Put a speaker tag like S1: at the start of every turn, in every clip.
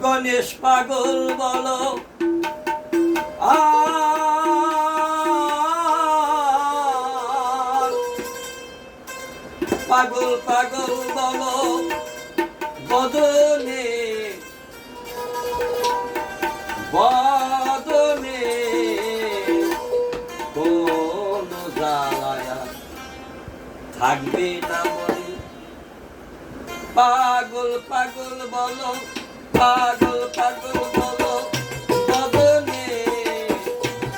S1: গণেশ পাগল বলো পাগল পাগল বলো বদনে বদনে কোন জ্বালায়া থাকবে না মনে পাগল পাগল বলো পাগল পাগল বলো বদনে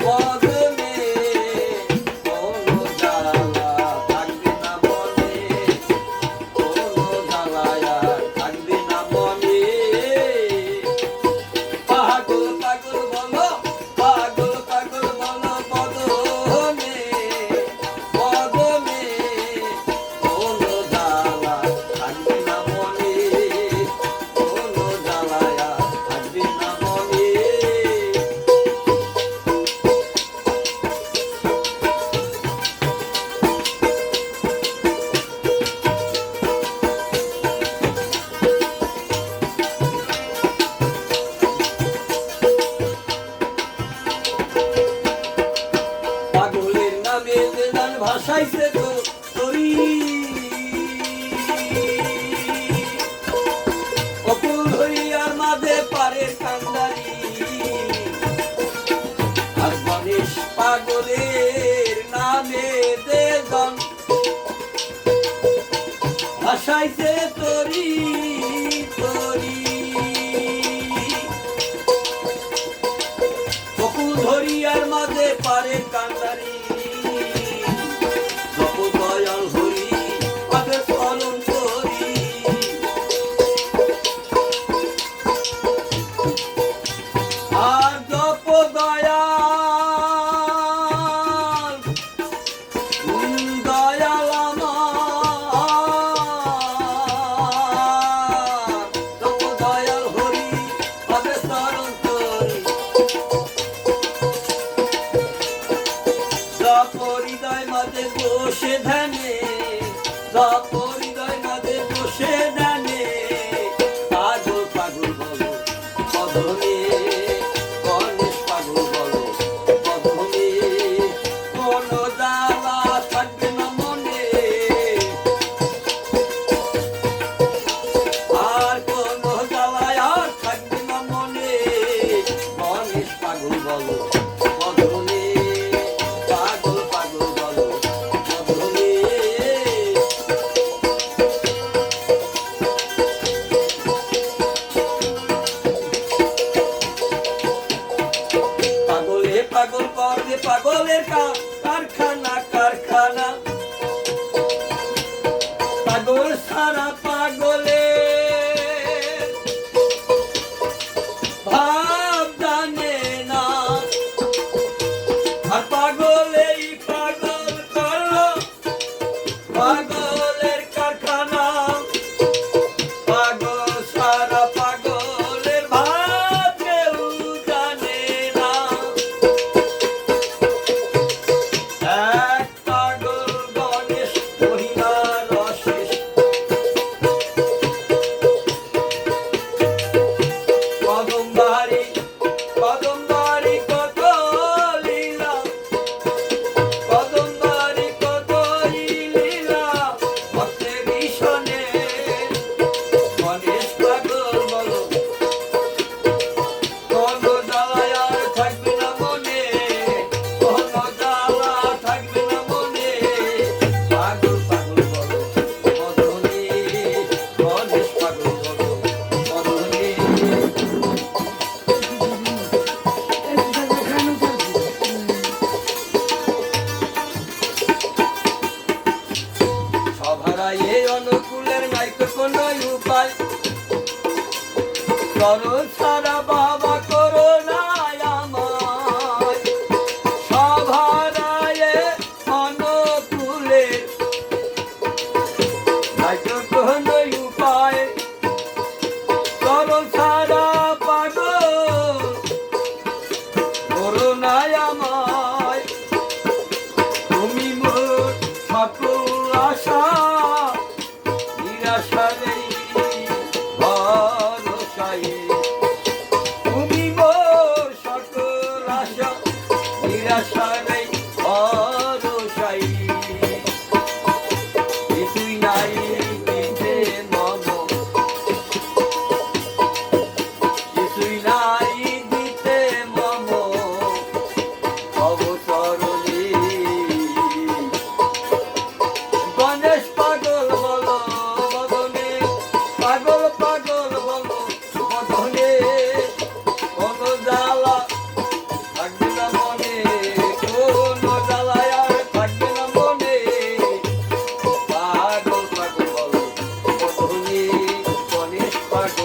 S1: বদনে কোন জ্বালা থাকবে না মনে কোন জ্বালায়া থাকবে না মনে পাগল পাগল বলো পাগল পাগল বলো বদনে বদনে কোন জ্বালা থাকবে না মনে কোন জ্বালায়া থাকবে না মনে পাগলের নামে যে গান ভাসাইছে তো তরি অকুল হইয়ার মাঝে পারের কান্দারি আর গণেশ পাগলের নামে যে গান ভাসাইছে তরি তরি অকুল ধরিয়ার মাঝে পারের কান্দারি জপ দয়াল হরি পাবে চরণ করি আর জপ দয়াল দয়াল আমার জপ দয়াল হরি পাবে চরণ করি হৃদয় মাঝে বসে ধ্যানে হৃদয় মাঝে বসে ধ্যানে পাগল পাগল বলো বদনে গণেশ পাগল বলো বদনে কোন জ্বালা থাকবে না মনে আর কোন জ্বালায় আর থাকবে না মনে গণেশ পাগল বলো বদনে পাগল পাগল বলো বদনে পাগলে পাগল করে পাগলের কারখানা কারখানা পাগল সারা পাগলে ভাব জানে না আর পাগলেই পাগল করলো পাগলের কারখানা পাগল সারা পাগলের ভাব কেউ জানে না এক পাগল গণেশ মহিমার অশেষ কদমবাড়ি কদমবাড়ি কত লীলা কদমবাড়ি কত লীলা ভক্তের ভীষণে গণেশ পাগল বলো কোন জ্বালায় আর থাকবে না মনে কোন জ্বালা থাকবে না মনে পাগল পাগল বলো বদনে গণেশ পাগল বলো বদনে সভারায়ে অনুকূলের নাই তো কোনো উপায় করো সারা বাবা করো না আমায় সভারায়ে অনুকূলের নাই তো কোনো উপায় করো সারা পাগল করো না আমায় তুমি মোর সকল আশা নিরাশা নেই ভরসায় পাগল